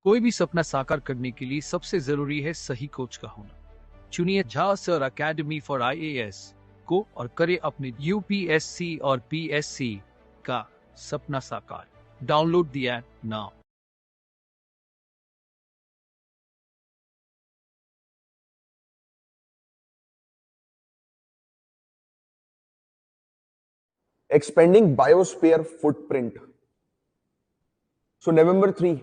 कोई भी सपना साकार करने के लिए सबसे जरूरी है सही कोच का होना। चुनिए Jha sir academy for IAS को और करे अपने यूपीएससी और पीएससी का सपना साकार। Download the app now. Expanding biosphere footprint. So November 3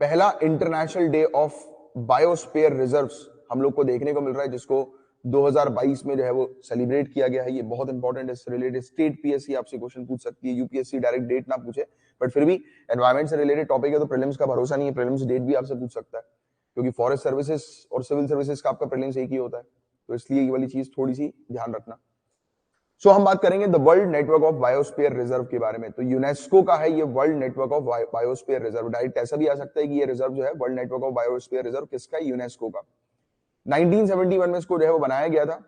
पहला international day of biosphere reserves हम लोग को देखने को मिल रहा है, जिसको 2022 में जो है वो सेलिब्रेट किया गया है। ये बहुत इंपॉर्टेंट है। इससे रिलेटेड स्टेट पीएससी आपसे क्वेश्चन पूछ सकती है, यूपीएससी डायरेक्ट डेट ना पूछे, बट फिर भी एनवायरमेंट से रिलेटेड टॉपिक है तो प्रीलिम्स का भरोसा नहीं है, प्रीलिम्स डेट भी आपसे पूछ सकता है, क्योंकि फॉरेस्ट सर्विसेज और सिविल सर्विसेज का आपका प्रीलिम्स एक ही होता है, तो इसलिए ये वाली चीज थोड़ी सी ध्यान रखना। हम बात करेंगे the world network of biosphere reserve के बारे में। तो यूनेस्को का है ये world network of biosphere reserve. Direct ऐसा भी आ सकता है कि ये रिजर्व जो है world network of biosphere reserve किसका है? यूनेस्को का। 1971 में इसको जो है वो बनाया गया था।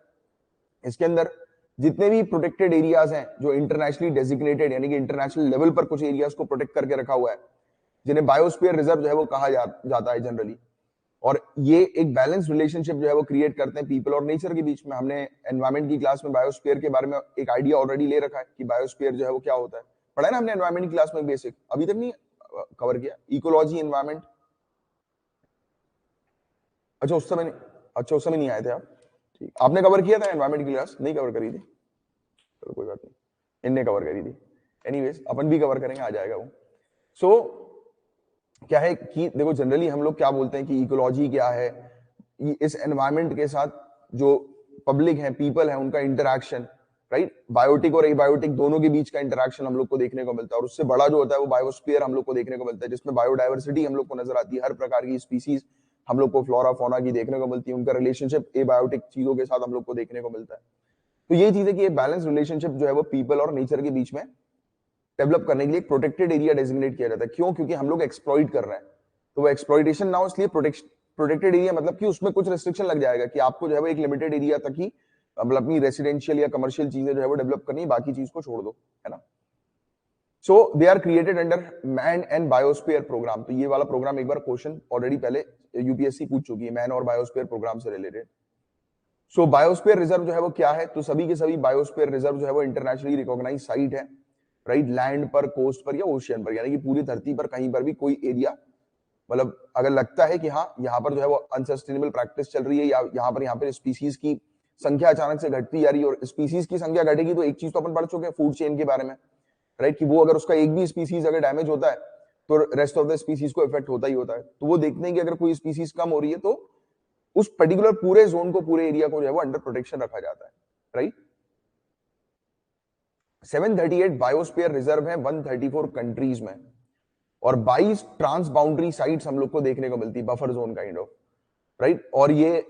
इसके अंदर जितने भी प्रोटेक्टेड एरियाज हैं जो इंटरनेशनली डेजिग्नेटेड, यानी कि इंटरनेशनल लेवल पर कुछ एरियाज को प्रोटेक्ट करके रखा हुआ है, जिन्हें बायोस्फीयर रिजर्व जो है वो कहा जाता है जनरली। और ये एक बैलेंस रिलेशनशिप जो है वो क्रिएट करते हैं पीपल और नेचर के बीच में। हमने एनवायरमेंट की क्लास में बायोस्फीयर के बारे में एक आइडिया ऑलरेडी ले रखा है कि बायोस्फीयर जो है वो क्या होता है। पढ़ा है ना हमने एनवायरमेंट की क्लास में बेसिक, अभी तक नहीं कवर किया। इकोलॉजी, एनवायरमेंट, अच्छा उस समय नहीं आए थे आप। ठीक, आपने कवर किया था एनवायरमेंट की क्लास? नहीं कवर करी थी, चलो कोई बात नहीं, इनने कवर करी थी। एनीवेज अपन भी कवर करेंगे, आ जाएगा वो। क्या है कि देखो जनरली हम लोग क्या बोलते हैं कि इकोलॉजी क्या है, इस एनवायरमेंट के साथ जो पब्लिक है, पीपल है, उनका इंटरैक्शन, राइट। बायोटिक और एबायोटिक दोनों के बीच का इंटरैक्शन हम लोग को देखने को मिलता है, और उससे बड़ा जो होता है वो बायोस्फीयर हम लोग को देखने को मिलता है, जिसमें बायोडायवर्सिटी हम लोग को नजर आती है। हर प्रकार की स्पीसीज हम लोग को फ्लोरा फौना की देखने को मिलती है, उनका रिलेशनशिप एबायोटिक चीजों के साथ हम लोग को देखने को मिलता है। तो ये चीज है कि बैलेंस रिलेशनशिप जो है वो पीपल और नेचर के बीच में डेवलप करने के लिए प्रोटेक्टेड एरिया डेजिग्नेट किया जाता है। क्यों? क्योंकि हम लोग एक्सप्लॉइट कर रहे हैं, तो वो एक्सप्लॉइटेशन ना हो, इसलिए प्रोटेक्टेड एरिया मतलब कि उसमें कुछ रेस्ट्रिक्शन लग जाएगा कि आपको जो है वो एक लिमिटेड एरिया तक ही मतलब अपनी रेसिडेंशियल या कमर्शियल चीजें जो है वो डेवलप करनी है, बाकी चीज को छोड़ दो, है ना। So they are created under man and biosphere programme. तो ये वाला प्रोग्राम एक बार क्वेश्चन ऑलरेडी पहले यूपीएससी पूछ चुकी है, मैन और बायोस्फीयर प्रोग्राम से रिलेटेड। बायोस्फीयर रिजर्व जो है वो क्या है? तो सभी के सभी बायोस्फीयर रिजर्व जो है वो इंटरनेशनली रिकॉग्नाइज साइट है, राइट। लैंड पर, कोस्ट पर या ओशियन पर, यानी कि पूरी धरती पर कहीं पर भी कोई एरिया, मतलब अगर लगता है कि हाँ यहाँ पर जो है वो अनसस्टेनेबल प्रैक्टिस चल रही है, या यहाँ पर स्पीसीज की संख्या अचानक से घटती जा रही है, और स्पीसीज की संख्या घटेगी तो एक चीज तो अपन पढ़ चुके हैं फूड चेन के बारे में, राइट, कि वो अगर उसका एक भी स्पीसीज अगर डैमेज होता है तो रेस्ट ऑफ द स्पीसीज को इफेक्ट होता ही होता है। तो वो देखते हैं कि अगर कोई स्पीसीज कम हो रही है तो उस पर्टिकुलर पूरे जोन को, पूरे एरिया को जो है वो अंडर प्रोटेक्शन रखा जाता है, राइट। 738 बायोस्फीयर रिजर्व है 134 कंट्रीज में, और 22 ट्रांस बाउंड्री साइट्स हम लोग को देखने को मिलती है, buffer zone kind of, right. और ये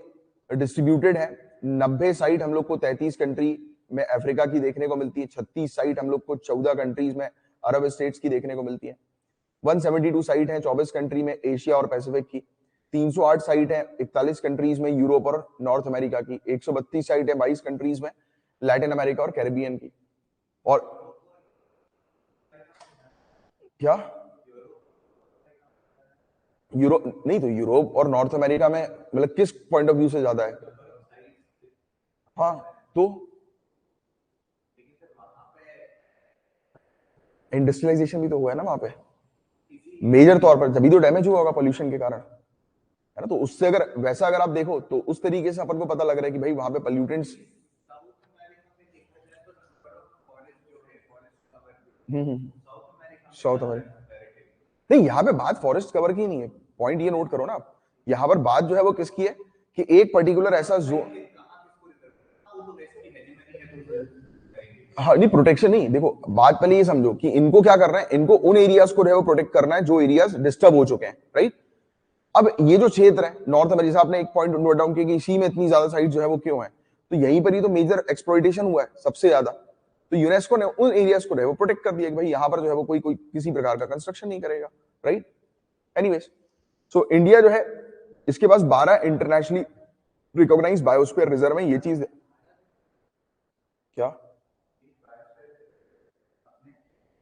डिस्ट्रीब्यूटेड है। 90 साइट हम लोग को 33 कंट्री में अफ्रीका की देखने को मिलती है, 36 साइट हम लोग को 14 कंट्रीज में अरब स्टेट्स की देखने को मिलती है, 172 साइट है 24 कंट्री में एशिया और पैसिफिक की, 308 साइट है 41 कंट्रीज में यूरोप और नॉर्थ अमेरिका की, 132 साइट है 22 कंट्रीज में लैटिन अमेरिका और कैरिबियन की। और क्या यूरोप नहीं, तो यूरोप और नॉर्थ अमेरिका में मतलब किस पॉइंट ऑफ व्यू से ज्यादा है? हाँ, तो इंडस्ट्रियलाइजेशन भी तो हुआ है ना वहां पे, मेजर तौर पर, तभी तो डैमेज हुआ होगा पोल्यूशन के कारण, है ना। तो उससे अगर वैसा अगर आप देखो तो उस तरीके से अपन को पता लग रहा है कि भाई वहां पे पोल्यूटेंट्स। साउथ अमेरिका नहीं, यहाँ पे बात फॉरेस्ट कवर की नहीं है, पॉइंट ये नोट करो ना आप, यहाँ पर बात जो है वो किसकी है कि एक पर्टिकुलर ऐसा जोन। हाँ नहीं, प्रोटेक्शन नहीं, देखो बात पहले ये समझो कि इनको क्या करना है, इनको उन एरियाज को जो है वो प्रोटेक्ट करना है जो एरियाज डिस्टर्ब हो चुके हैं, राइट। अब ये जो क्षेत्र है नॉर्थ अमेरिका, आपने एक पॉइंट नोट डाउन किया कि इसी में इतनी ज्यादा साइट जो है वो क्यों है, तो यहीं पर ही तो मेजर एक्सप्लॉइटेशन हुआ है सबसे ज्यादा। तो यूनेस्को ने उन एरियाज को जो है वो प्रोटेक्ट कर दिया कि भाई यहाँ पर जो है वो कोई किसी प्रकार का कंस्ट्रक्शन नहीं करेगा, राइट। एनीवेज, इंडिया जो है इसके पास 12 इंटरनेशनली रिकॉग्नाइज बायोस्फीयर रिजर्व है। ये चीज क्या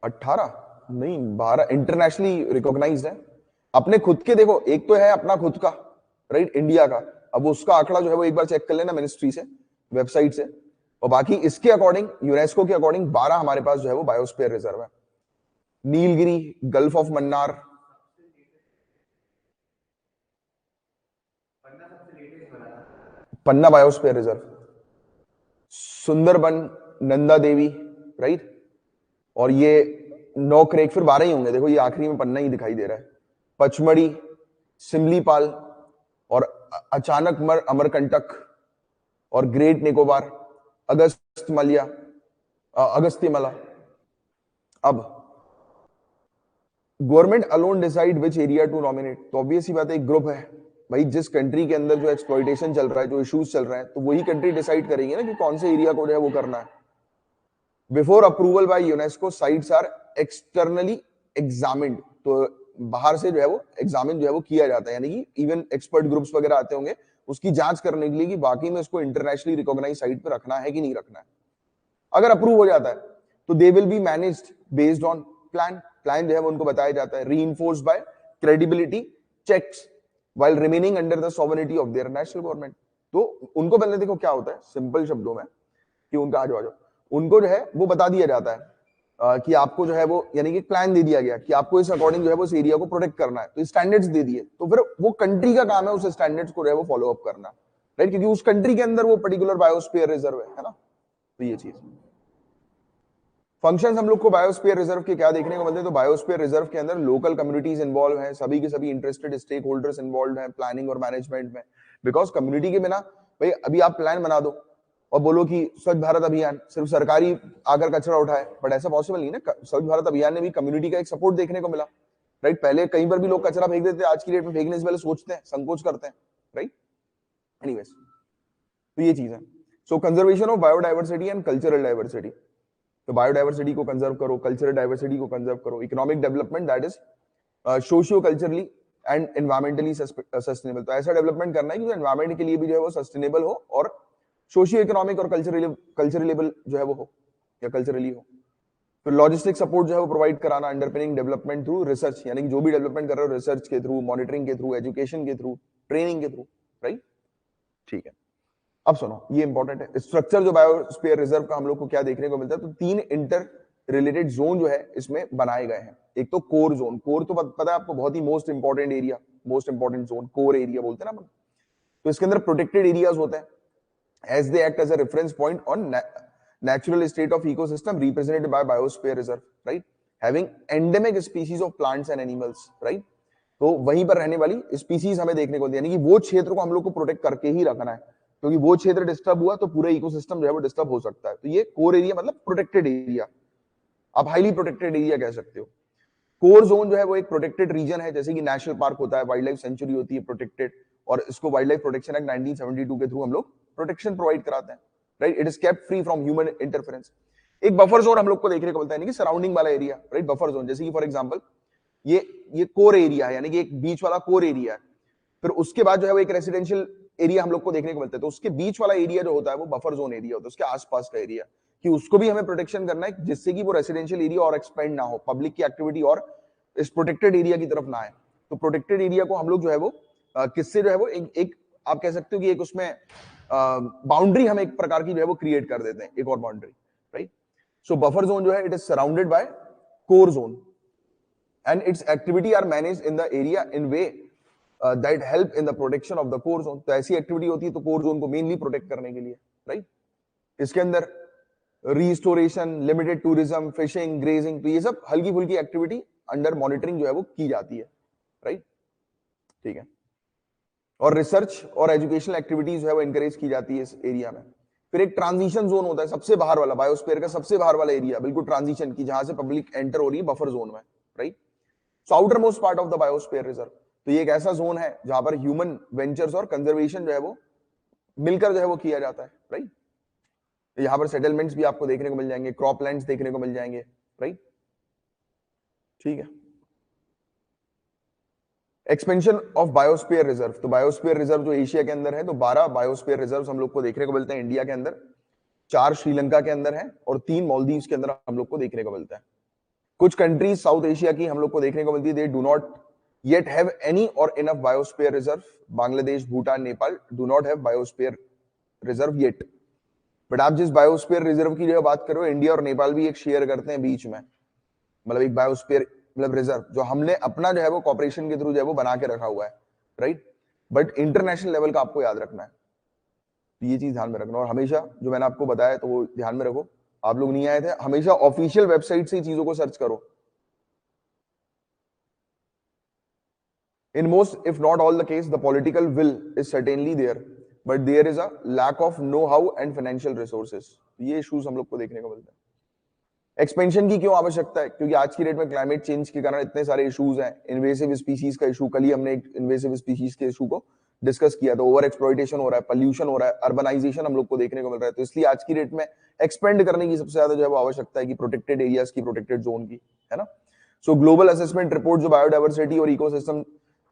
18 नहीं, 12 इंटरनेशनली रिकॉग्नाइज्ड है। अपने खुद के देखो, एक तो है अपना खुद का, राइट, इंडिया का, अब उसका आंकड़ा जो है वो एक बार चेक कर लेना मिनिस्ट्री से, वेबसाइट से, और बाकी इसके अकॉर्डिंग, यूनेस्को के अकॉर्डिंग 12 हमारे पास जो है वो बायोस्फीयर रिजर्व है। Nilgiri, gulf of Mannar, Panna biosphere reserve, Sundarban, Nanda Devi, right, और ये 9 क्रेक, फिर 12 ही होंगे, देखो ये आखिरी में पन्ना ही दिखाई दे रहा है, पचमढ़ी, सिमलीपाल, और अचानक अमरकंटक, और ग्रेट निकोबार, अगस्त्यमला। अब government alone decide which area to nominate, तो ऑब्वियस ही बात है, एक ग्रुप है भाई, जिस कंट्री के अंदर जो एक्सप्लॉइटेशन चल रहा है, जो इश्यूज चल रहे हैं, तो वही कंट्री डिसाइड करेगी ना कि कौन से एरिया को जो है वो करना है। Before approval by UNESCO, sites are externally examined, तो बाहर से जो है वो एग्जामिन जो है वो किया जाता है, यानी कि इवन एक्सपर्ट ग्रुप्स वगैरह आते होंगे उसकी जांच करने के लिए कि बाकी में इसको इंटरनेशनली रिकॉग्नाइज साइट पे रखना है कि नहीं रखना है। अगर अप्रूव हो जाता है तो they will be managed based on plan जो है वो उनको बताया जाता है, reinforced by credibility checks while remaining under the sovereignty of their national government. तो उनको पहले देखो क्या होता है, सिंपल शब्दों में कि उनका आ जाओ उनको जो है वो बता दिया जाता है कि आपको जो है वो, यानी कि प्लान दे दिया गया कि आपको इस अकॉर्डिंग जो है वो इस एरिया को प्रोटेक्ट करना है, तो स्टैंडर्ड्स दे दिए, तो फिर वो कंट्री का काम है उस स्टैंडर्ड्स को जो है वो फॉलो अप करना, राइट, क्योंकि उस कंट्री के अंदर वो पर्टिकुलर बायोस्फीयर रिजर्व है ना। तो ये चीज फंक्शंस हम लोग को बायोस्फीयर रिजर्व के क्या देखने को मिलते हैं, तो बायोस्फीयर रिजर्व के अंदर लोकल कम्युनिटीज इन्वॉल्व हैं, सभी के सभी इंटरेस्टेड स्टेक होल्डर्स इन्वॉल्व हैं प्लानिंग और मैनेजमेंट में, बिकॉज कम्युनिटी के बिना भाई अभी आप प्लान बना दो और बोलो कि स्वच्छ भारत अभियान सिर्फ सरकारी आकर कचरा उठाए, बट ऐसा पॉसिबल नहीं ना। स्वच्छ भारत अभियान ने भी कम्युनिटी का एक सपोर्ट देखने को मिला, राइट। पहले कहीं पर भी लोग कचरा फेंक देते, आज की डेट में फेंकने से पहले सोचते हैं, संकोच करते हैं, राइट। एनीवेज, तो ये चीज है। So conservation of biodiversity and cultural diversity, तो बायोडाइवर्सिटी को कंजर्व करो, कल्चरल डाइवर्सिटी को कंजर्व करो, economic development that is socio culturally and environmentally sustainable, तो ऐसा डेवलपमेंट करना है कि जो एनवायरमेंट के लिए भी जो है वो सस्टेनेबल हो और सोशियो इकोनॉमिक और कल्चरलेबल जो है वो हो या कल्चरली हो। फिर लॉजिस्टिक सपोर्ट जो है वो प्रोवाइड कराना, अंडरपिनिंग डेवलपमेंट थ्रू रिसर्च, यानी कि जो भी डेवलपमेंट कर रहे हो रिसर्च के थ्रू, मॉनिटरिंग के थ्रू, एजुकेशन के थ्रू, ट्रेनिंग के थ्रू, राइट। ठीक है, अब सुनो ये इंपॉर्टेंट है, स्ट्रक्चर जो बायोस्फीयर रिजर्व का हम लोग को क्या देखने को मिलता है, तो 3 इंटर रिलेटेड जोन जो है इसमें बनाए गए हैं। एक तो कोर जोन, कोर तो पता है आपको, बहुत ही most important area, most important zone, core area बोलते हैं ना अपन। तो इसके अंदर प्रोटेक्टेड एरियाज होते हैं as they act as a reference point on natural state of ecosystem represented by biosphere reserve, right, having endemic species of plants and animals, right। तो वहीं पर रहने वाली स्पीसीज हमें देखने को, यानी कि वो क्षेत्र को हम लोग को प्रोटेक्ट करके ही रखना है, क्योंकि वो क्षेत्र डिस्टर्ब हुआ तो पूरा इकोसिस्टम जो है वो डिस्टर्ब हो सकता है। तो ये कोर एरिया मतलब प्रोटेक्टेड एरिया, आप हाईली प्रोटेक्टेड एरिया कह सकते हो। कोर जोन जो है वो एक प्रोटेक्टेड रीजन है, जैसे कि नेशनल पार्क होता है, वाइल्ड लाइफ सेंचुरी होती है प्रोटेक्टेड, और इसको वाइल्ड लाइफ प्रोटेक्शन एक्ट 1972 के थ्रू हम लोग प्रोटेक्शन प्रोवाइड कराते हैं, right. It is kept free from human interference. एक बफर जोन हम लोग को देखने को मिलता है, यानी कि सराउंडिंग वाला एरिया, राइट, बफर जोन, जैसे कि फॉर एग्जांपल ये कोर एरिया है, यानी कि एक बीच वाला कोर एरिया है। फिर उसके बाद जो है वो एक रेसिडेंशियल एरिया हम लोग को देखने को मिलता है, तो उसके बीच वाला एरिया जो होता है वो बफर जोन एरिया होता है, उसके आसपास का एरिया, कि उसको भी हमें प्रोटेक्शन करना है जिससे कि वो रेसिडेंशियल एरिया और एक्सपेंड ना हो, पब्लिक की एक्टिविटी और इस प्रोटेक्टेड एरिया की तरफ ना आए। तो प्रोटेक्टेड एरिया को हम लोग जो है वो किससे जो है वो एक आप कह सकते हो कि एक उसमें बाउंड्री हम एक प्रकार की जो है वो क्रिएट कर देते हैं, एक और boundary, right. So buffer zone जो है it is surrounded by core zone and its activity are managed in the area in way that help in the protection of the core zone. तो ऐसी activity होती है तो core zone को mainly protect करने के लिए, राइट। इसके अंदर restoration, limited tourism, fishing, grazing, तो ये सब हल्की फुल्की एक्टिविटी अंडर मॉनिटरिंग जो है वो की जाती है, राइट। ठीक है, और रिसर्च और एजुकेशनल एक्टिविटीज जो है वो एनकरेज की जाती है इस एरिया में। फिर एक ट्रांजिशन जोन होता है, सबसे बाहर वाला, बायोस्फीयर का सबसे बाहर वाला एरिया, बिल्कुल ट्रांजिशन की, जहां से पब्लिक एंटर हो रही है बफर जोन में, right. So outer most part of the biosphere reserve, तो ये एक ऐसा जोन है जहां पर ह्यूमन वेंचर्स और कंजर्वेशन जो है वो मिलकर जो है वो किया जाता है, राइट। यहाँ पर सेटलमेंट्स भी आपको देखने को मिल जाएंगे, क्रॉपलैंड्स देखने को मिल जाएंगे, राइट। ठीक है, एक्सपेंशन ऑफ बायोस्फीयर रिजर्व, तो बायोस्फीयर रिजर्व जो एशिया के अंदर है, तो 12 बायोस्फीयर रिजर्व हम लोग को देखने को मिलते हैं इंडिया के अंदर, 4 श्रीलंका के अंदर है और 3 मालदीव्स के अंदर हम लोग को देखने को मिलता है। कुछ कंट्रीज साउथ एशिया की हम लोग को देखने को मिलती है, they do not yet have any or enough biosphere reserve. Bangladesh, Bhutan, Nepal do not have biosphere reserve yet. But आप जिस बायोस्फीयर रिजर्व की जो बात कर रहे हो, इंडिया और नेपाल भी एक शेयर करते हैं बीच में, मतलब एक बायोस्फीयर मतलब रिजर्व जो हमने अपना जो है वो कॉर्पोरेशन के थ्रू जो है वो बना के रखा हुआ है, राइट। बट इंटरनेशनल लेवल का आपको याद रखना है, तो ये चीज ध्यान में रखना। और हमेशा जो मैंने आपको बताया तो वो ध्यान में रखो, आप लोग नहीं आए थे, हमेशा ऑफिशियल वेबसाइट से चीजों को सर्च करो। In most, if not all the case, the political will is certainly there, but there is a lack of know-how and financial resources. ये इश्यूज हम लोग को देखने को मिलते हैं। एक्सपेंशन की क्यों आवश्यकता है? क्योंकि आज की डेट में क्लाइमेट चेंज के कारण इतने सारे इश्यूज हैं। इन्वेसिव स्पीशीज का इशू, कल ही हमने एक इन्वेसिव स्पीशीज के इशू को डिस्कस किया, तो ओवर एक्सप्लॉइटेशन हो रहा है, पोल्यूशन हो रहा है, अर्बनाइजेशन हम लोग को देखने को मिल रहा है। तो इसलिए आज की डेट में एक्सपेंड करने की सबसे ज्यादा जो है वो आवश्यकता है कि प्रोटेक्टेड एरियाज की, प्रोटेक्टेड जोन की, है ना। सो ग्लोबल असेसमेंट रिपोर्ट जो बायोडाइवर्सिटी और इकोसिस्टम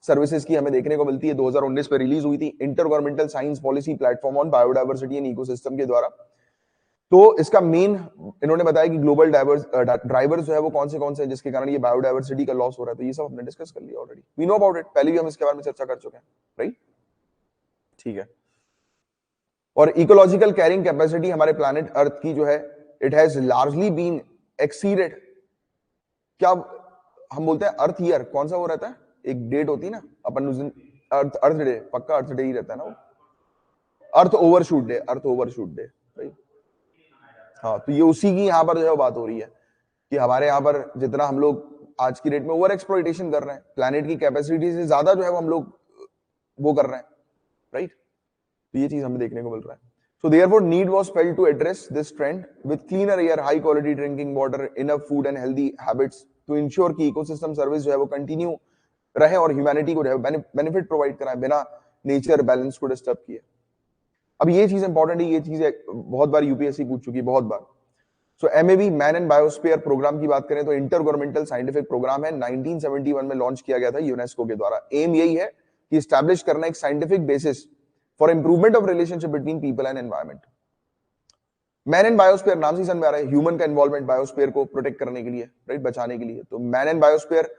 सर्विसेज की हमें देखने को मिलती है, 2019 में रिलीज हुई थी, inter governmental science policy platform on biodiversity and ecosystem के द्वारा। तो इसका मेन इन्होंने बताया कि ग्लोबल ड्राइवर्स जो है वो कौन से हैं जिसके कारण ये बायोडाइवर्सिटी का लॉस हो रहा है। तो ये सब हमने डिस्कस कर लिया already, we know about it, पहले भी हम इसके बारे में चर्चा कर चुके हैं, राइट। ठीक है। और इकोलॉजिकल कैरिंग कैपेसिटी हमारे प्लैनेट अर्थ की जो है, it has largely been exceeded. क्या हम बोलते हैं अर्थ ईयर, कौन सा वो रहता है, एक डेट होती है ना अपन उस दिन, अर्थ डे, पक्का अर्थ डे ही रहता है ना वो, अर्थ ओवरशूट डे, अर्थ ओवरशूट डे, राइट। हाँ, तो ये उसी की यहाँ पर जो है बात हो रही है कि हमारे यहाँ पर जितना हम लोग आज की डेट में ओवर एक्सप्लॉइटेशन कर रहे हैं, प्लैनेट की कैपेसिटी से ज्यादा जो है वो हम लोग वो कर रहे हैं, राइट। तो ये चीज हमें देखने को मिल रहा है। So therefore need was felt to address this trend with cleaner air, high quality drinking water, enough food and healthy habits to ensure कि इकोसिस्टम सर्विस जो है वो कंटिन्यू रहे और ह्यूमैनिटी को जो है बेनिफिट प्रोवाइड कराए बिना नेचर बैलेंस को डिस्टर्ब किए। अब ये चीज इंपॉर्टेंट है, ये चीज बहुत बार यूपीएससी पूछ चुकी है, बहुत बार। सो MAB man and biosphere programme की बात करें तो इंटर गवर्नमेंटल साइंटिफिक प्रोग्राम है, 1971 में लॉन्च किया गया था यूनेस्को के द्वारा। एम यही है कि स्टैब्लिश करना एक scientific basis for improvement of relationship between people and environment. Man and biosphere नाम से समझ में आ रहा है, ह्यूमन का इन्वॉल्वमेंट बायोस्फीयर को प्रोटेक्ट करने के लिए, राइट, बचाने के लिए। तो मैन एंड बायोस्फीयर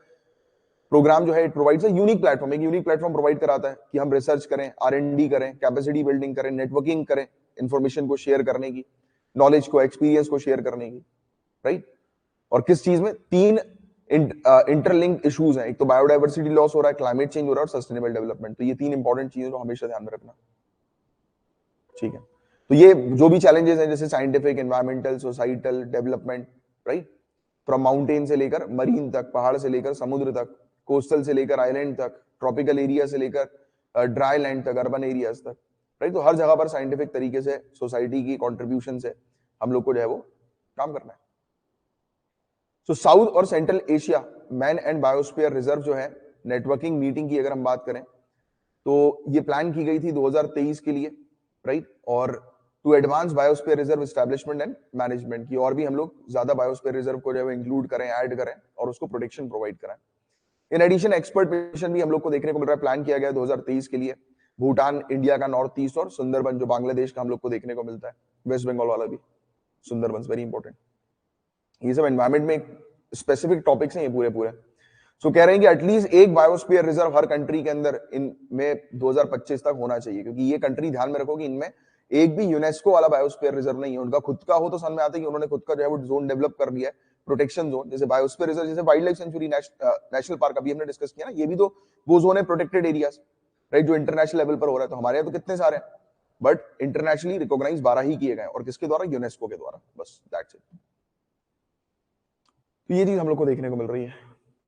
प्रोग्राम जो है it provides a unique platform, एक यूनिक प्लेटफॉर्म प्रोवाइड कराता है कि हम रिसर्च करें, R&D करें, कैपेसिटी बिल्डिंग करें, नेटवर्किंग करें, इंफॉर्मेशन को शेयर करने की, नॉलेज को, एक्सपीरियंस को शेयर करने की, राइट। और किस चीज में? तीन इंटरलिंक इश्यूज हैं, एक तो बायोडाइवर्सिटी लॉस हो रहा है, क्लाइमेट चेंज हो रहा है और सस्टेनेबल डेवलपमेंट। तो ये तीन इंपॉर्टेंट चीजें को हमेशा ध्यान में रखना, ठीक है। तो ये जो भी चैलेंजेस हैं जैसे scientific, environmental, societal, development, right, from mountain से लेकर मरीन तक, पहाड़ से लेकर समुद्र तक, कोस्टल से लेकर आइलैंड तक, ट्रॉपिकल एरिया से लेकर ड्राई लैंड तक, अर्बन एरियाज तक, राइट। तो हर जगह पर साइंटिफिक तरीके से सोसाइटी की कॉन्ट्रीब्यूशन से हम लोग को जो है वो काम करना है। सो साउथ और central Asia man and biosphere reserve जो है, नेटवर्किंग मीटिंग की अगर हम बात करें तो ये प्लान की गई थी 2023 के लिए, राइट। और to advance biosphere reserve establishment and management की, और भी हम लोग ज्यादा बायोस्फीयर रिजर्व को जो है इंक्लूड करें, ऐड करें और उसको प्रोटेक्शन प्रोवाइड कराएं। इन एडिशन एक्सपर्ट मिशन भी हम लोग को देखने को मिल रहा है, प्लान किया गया 2023 के लिए। भूटान, इंडिया का नॉर्थ ईस्ट और सुंदरबन जो बांग्लादेश का हम लोग को देखने को मिलता है, वेस्ट बंगाल वाला भी सुंदरबन, वेरी इंपॉर्टेंट। ये सब एनवायरमेंट में स्पेसिफिक टॉपिक्स हैं ये पूरे। सो कह रहे हैं कि एटलीस्ट एक बायोस्फीयर रिजर्व हर कंट्री के अंदर इनमें 2025 तक होना चाहिए, क्योंकि ये कंट्री ध्यान में रखो कि इनमें एक भी यूनेस्को वाला बायोस्फीयर रिजर्व नहीं है। उनका खुद का हो तो समझ में आता है कि उन्होंने खुद का जो है वो जोन डेवलप कर लिया है, प्रोटेक्शन जोन, जैसे बायोस्फीयर रिजर्व, जैसे wild life sanctuary, national park अभी हमने डिस्कस किया ना, ये भी तो वो जोन है प्रोटेक्टेड एरियाज, राइट, जो इंटरनेशनल लेवल पर हो रहा है। तो हमारे यहाँ तो कितने सारे हैं, बट इंटरनेशनली रिकॉग्नाइज 12 ही किए गए और किसके द्वारा? यूनेस्को के द्वारा, बस दैट्स इट। तो ये चीज हम लोग को देखने को मिल रही है।